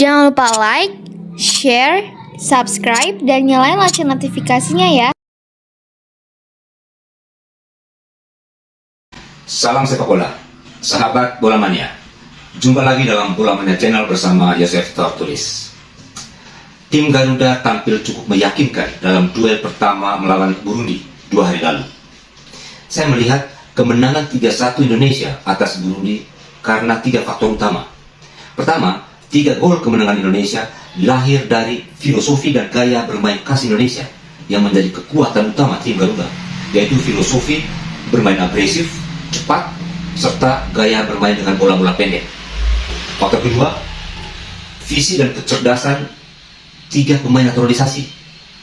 Jangan lupa like, share, subscribe, dan nyalain lonceng notifikasinya ya. Salam sepak bola, sahabat bola mania. Jumpa lagi dalam Bola Mania Channel bersama Yosef Tortulis. Tim Garuda tampil cukup meyakinkan dalam duel pertama melawan Burundi 2 hari lalu. Saya melihat kemenangan 3-1 Indonesia atas Burundi karena 3 faktor utama. Pertama, 3 gol kemenangan Indonesia lahir dari filosofi dan gaya bermain khas Indonesia yang menjadi kekuatan utama tim Garuda, yaitu filosofi bermain agresif, cepat, serta gaya bermain dengan bola-bola pendek. Faktor kedua, visi dan kecerdasan 3 pemain naturalisasi,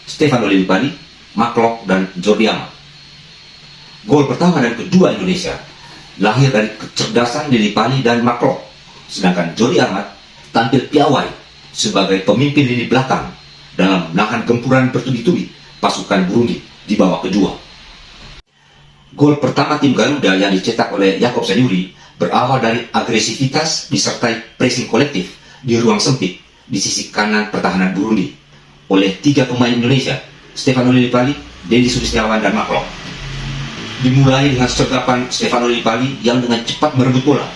Stefano Lillipali, Mark Klok, dan Jordi Amat. Gol pertama dan kedua Indonesia lahir dari kecerdasan Lillipali dan Mark Klok, sedangkan Jordi Amat tampil piawai sebagai pemimpin lini belakang dalam menahan gempuran bertubi-tubi pasukan Burundi di babak kedua. Gol pertama tim Garuda yang dicetak oleh Jacob Sayuri berawal dari agresivitas disertai pressing kolektif di ruang sempit di sisi kanan pertahanan Burundi oleh 3 pemain Indonesia, Stefano Lillipali, Dendi Sulistiawan, dan Mark Klok. Dimulai dengan sergapan Stefano Lillipali yang dengan cepat merebut bola,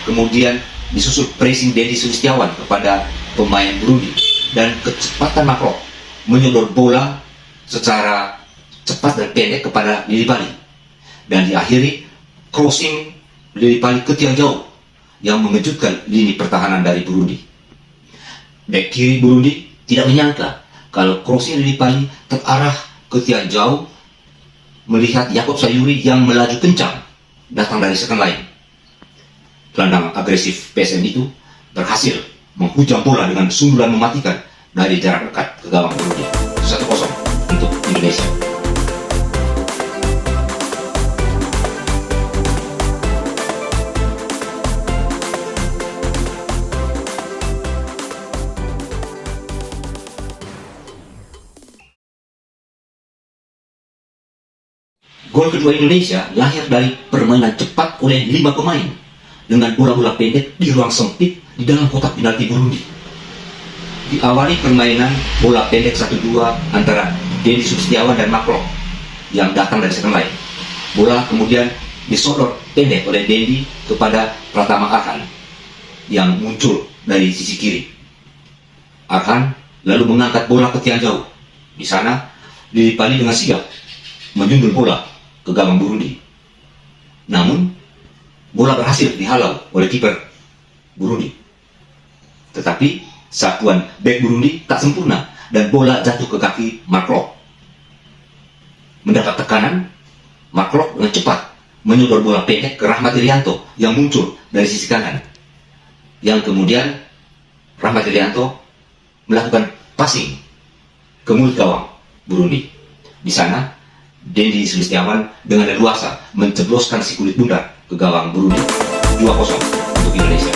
kemudian disusul pressing Dendi Sulistiawan kepada pemain Burundi, dan kecepatan Mark Klok menyodor bola secara cepat dan pendek kepada Lillipali, dan diakhiri crossing Lillipali ke tiang jauh yang mengejutkan lini pertahanan dari Burundi. Bek kiri Burundi tidak menyangka kalau crossing Lillipali terarah ke tiang jauh melihat Jacob Sayuri yang melaju kencang datang dari second line. Gelandang agresif PSM itu berhasil menghujam bola dengan sundulan mematikan dari jarak dekat ke gawang Burundi. 1-0 untuk Indonesia. Gol kedua Indonesia lahir dari permainan cepat oleh 5 pemain dengan bola-bola pendek di ruang sempit di dalam kotak penalti Burundi. Diawali permainan bola pendek 1-2 antara Dendi Sulistiawan dan Mark Klok yang datang dari second line. Bola kemudian disodor pendek oleh Dendi kepada Pratama Arhan yang muncul dari sisi kiri. Arhan lalu mengangkat bola ke tiang jauh. Di sana Lillipali dengan sigap menjundul bola ke gawang Burundi. Namun bola berhasil dihalau oleh kiper Burundi. Tetapi satuan bek Burundi tak sempurna dan bola jatuh ke kaki Mark Klok. Mendapat tekanan, Mark Klok dengan cepat menyodor bola pendek ke Rahmat Irianto yang muncul dari sisi kanan. Yang kemudian Rahmat Irianto melakukan passing ke mulut gawang Burundi. Di sana Dendi Sulistiawan dengan leluasa mencebloskan si kulit bundar ke gawang Burundi. 2-0 untuk Indonesia.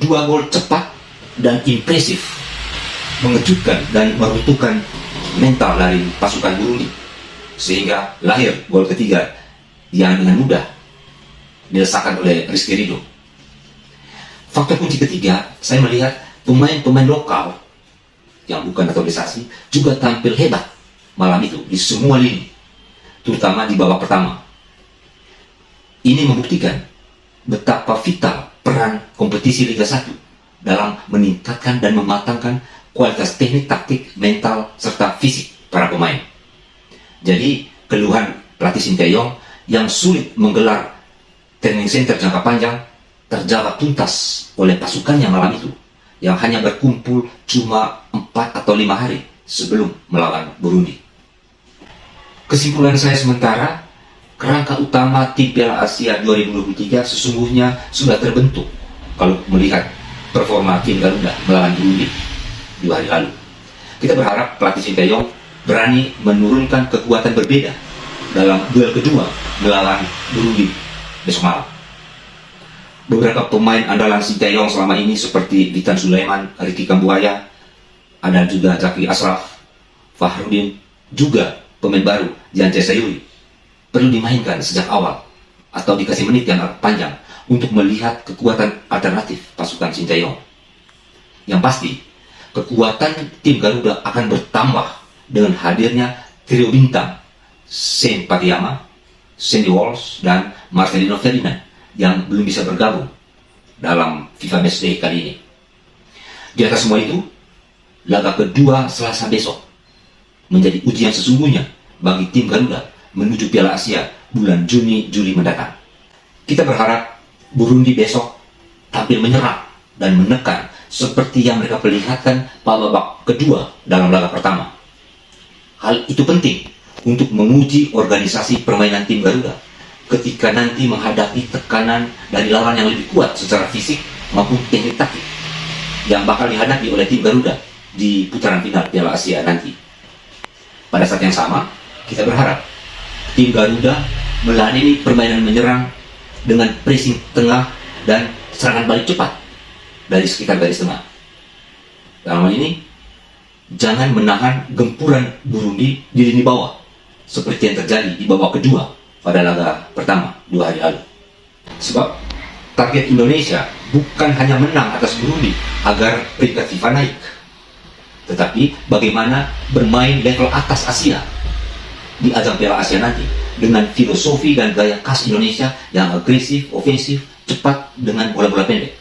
Dua gol cepat dan impresif mengejutkan dan meruntuhkan mental dari pasukan Burundi, sehingga lahir gol ketiga yang dengan mudah dirasakan oleh Rizky Ridho. Faktor kunci ketiga, saya melihat pemain-pemain lokal yang bukan naturalisasi juga tampil hebat malam itu di semua lini, terutama di babak pertama. Ini membuktikan betapa vital peran kompetisi Liga 1 dalam meningkatkan dan mematangkan kualitas teknik, taktik, mental, serta fisik para pemain. Jadi, keluhan pelatih Sinteyong yang sulit menggelar training center jangka panjang terjawab tuntas oleh pasukannya malam itu, yang hanya berkumpul cuma 4 atau 5 hari sebelum melawan Burundi. Kesimpulan saya sementara, kerangka utama tim Piala Asia 2023 sesungguhnya sudah terbentuk kalau melihat performa tim Garuda melawan Burundi 2 hari lalu. Kita berharap pelatih Sinteyong berani menurunkan kekuatan berbeda dalam duel kedua melawan Burundi besok malam. Beberapa pemain andalan Sinteyong selama ini seperti Witan Sulaiman, Ricky Kambuaya, ada juga Zaki Ashraf, Fahrudin, juga pemain baru Dian Sayuri perlu dimainkan sejak awal atau dikasih menit yang panjang untuk melihat kekuatan alternatif pasukan Sinteyong. Yang pasti, kekuatan tim Garuda akan bertambah dengan hadirnya trio bintang Shane Patiyama, Sandy Walsh, dan Marcelino Ferdinand yang belum bisa bergabung dalam FIFA Matchday kali ini. Di atas semua itu, laga kedua Selasa besok menjadi ujian sesungguhnya bagi tim Garuda menuju Piala Asia bulan Juni-Juli mendatang. Kita berharap Burundi besok tampil menyerang dan menekan seperti yang mereka perlihatkan pada babak kedua dalam laga pertama. Hal itu penting untuk menguji organisasi permainan tim Garuda ketika nanti menghadapi tekanan dari lawan yang lebih kuat secara fisik maupun teknik taktik yang bakal dihadapi oleh tim Garuda di putaran final Piala Asia nanti. Pada saat yang sama, kita berharap tim Garuda meladeni permainan menyerang dengan pressing tengah dan serangan balik cepat dari sekitar garis tengah. Dalam hal ini, jangan menahan gempuran Burundi di lini bawah seperti yang terjadi di babak kedua pada laga pertama 2 hari lalu. Sebab target Indonesia bukan hanya menang atas Burundi agar peringkat FIFA naik, tetapi bagaimana bermain level atas Asia di ajang Piala Asia nanti dengan filosofi dan gaya khas Indonesia yang agresif, ofensif, cepat dengan bola-bola pendek.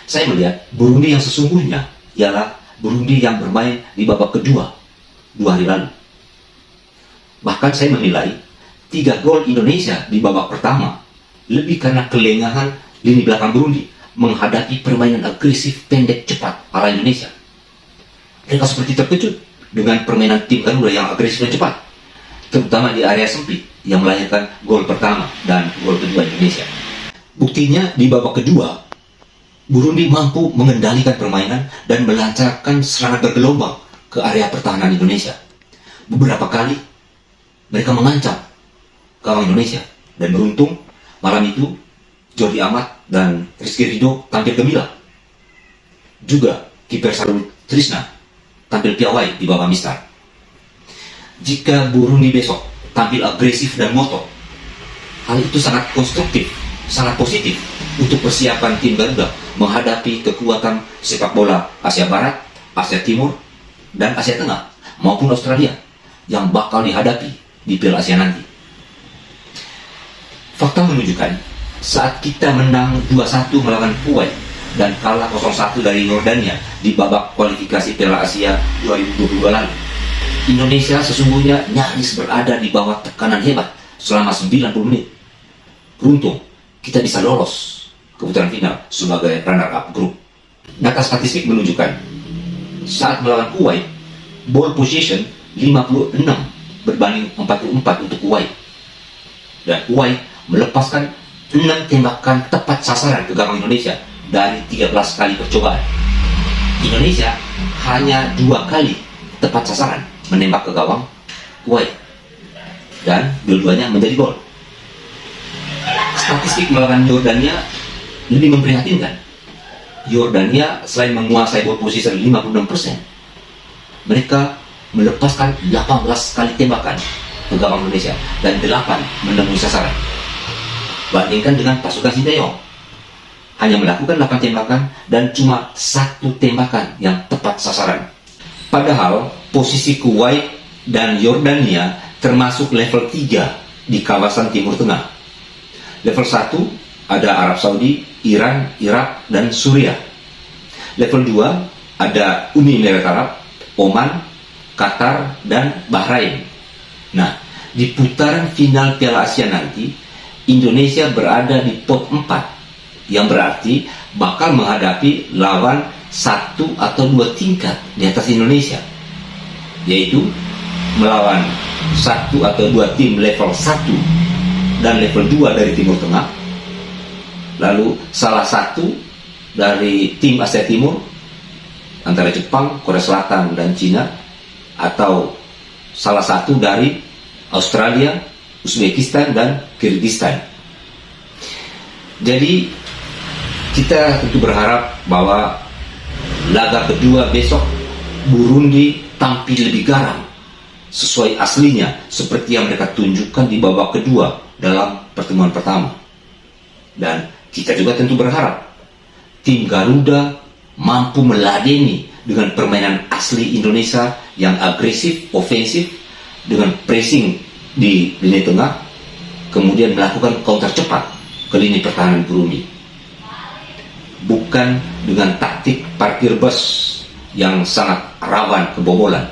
Saya melihat Burundi yang sesungguhnya ialah Burundi yang bermain di babak kedua 2 hari lalu. Bahkan saya menilai 3 gol Indonesia di babak pertama lebih karena kelengahan lini belakang Burundi menghadapi permainan agresif pendek cepat ala Indonesia. Mereka seperti terkejut dengan permainan tim Garuda yang agresif dan cepat, terutama di area sempit yang melahirkan gol pertama dan gol kedua Indonesia. Buktinya di babak kedua, Burundi mampu mengendalikan permainan dan melancarkan serangan bergelombang ke area pertahanan Indonesia. Beberapa kali mereka mengancam gawang Indonesia, dan beruntung malam itu Jordi Amat dan Rizky Ridho tampil gemilang. Juga kiper Sarul Trisna tampil piawai di babak mistar. Jika Burundi besok tampil agresif dan motor, hal itu sangat konstruktif, sangat positif untuk persiapan tim Garuda menghadapi kekuatan sepak bola Asia Barat, Asia Timur, dan Asia Tengah maupun Australia yang bakal dihadapi di Piala Asia nanti. Fakta menunjukkan saat kita menang 2-1 melawan Kuwait dan kalah 0-1 dari Yordania di babak kualifikasi Piala Asia 2022 lalu, Indonesia sesungguhnya nyaris berada di bawah tekanan hebat selama 90 menit. Beruntung kita bisa lolos ke putaran final sebagai runner-up grup. Data statistik menunjukkan saat melawan Kuwait, ball position 56 berbanding 44 untuk Kuwait, dan Kuwait melepaskan 6 tembakan tepat sasaran ke gawang Indonesia dari 13 kali percobaan. Indonesia hanya 2 kali tepat sasaran menembak ke gawang Kuwait, dan dua-duanya menjadi gol. Statistik melawan Yordania lebih memprihatinkan. Yordania selain menguasai ball position 56%, mereka melepaskan 18 kali tembakan ke gawang Indonesia dan 8 menemui sasaran. Bandingkan dengan pasukan Sinteyong, hanya melakukan 8 tembakan dan cuma 1 tembakan yang tepat sasaran. Padahal posisi Kuwait dan Yordania termasuk level 3 di kawasan Timur Tengah. Level 1 ada Arab Saudi, Iran, Irak, dan Suriah. Level 2 ada Uni Emirat Arab, Oman, Qatar, dan Bahrain. Nah, di putaran final Piala Asia nanti, Indonesia berada di pot 4, yang berarti bakal menghadapi lawan 1 atau 2 tingkat di atas Indonesia, yaitu melawan 1 atau 2 tim level 1 dan level 2 dari Timur Tengah, lalu salah satu dari tim Asia Timur antara Jepang, Korea Selatan, dan Cina, atau salah satu dari Australia, Uzbekistan, dan Kyrgyzstan. Jadi Kita tentu berharap bahwa laga kedua besok Burundi tampil lebih garang sesuai aslinya seperti yang mereka tunjukkan di babak kedua dalam pertemuan pertama. Dan kita juga tentu berharap tim Garuda mampu meladeni dengan permainan asli Indonesia yang agresif, ofensif, dengan pressing di lini tengah, kemudian melakukan counter cepat ke lini pertahanan Burundi. Bukan dengan taktik parkir bus yang sangat rawan kebobolan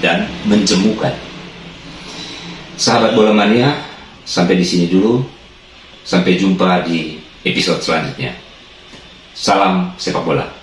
dan menjemukan. Sahabat Bola Mania, sampai di sini dulu. Sampai jumpa di episode selanjutnya. Salam sepak bola.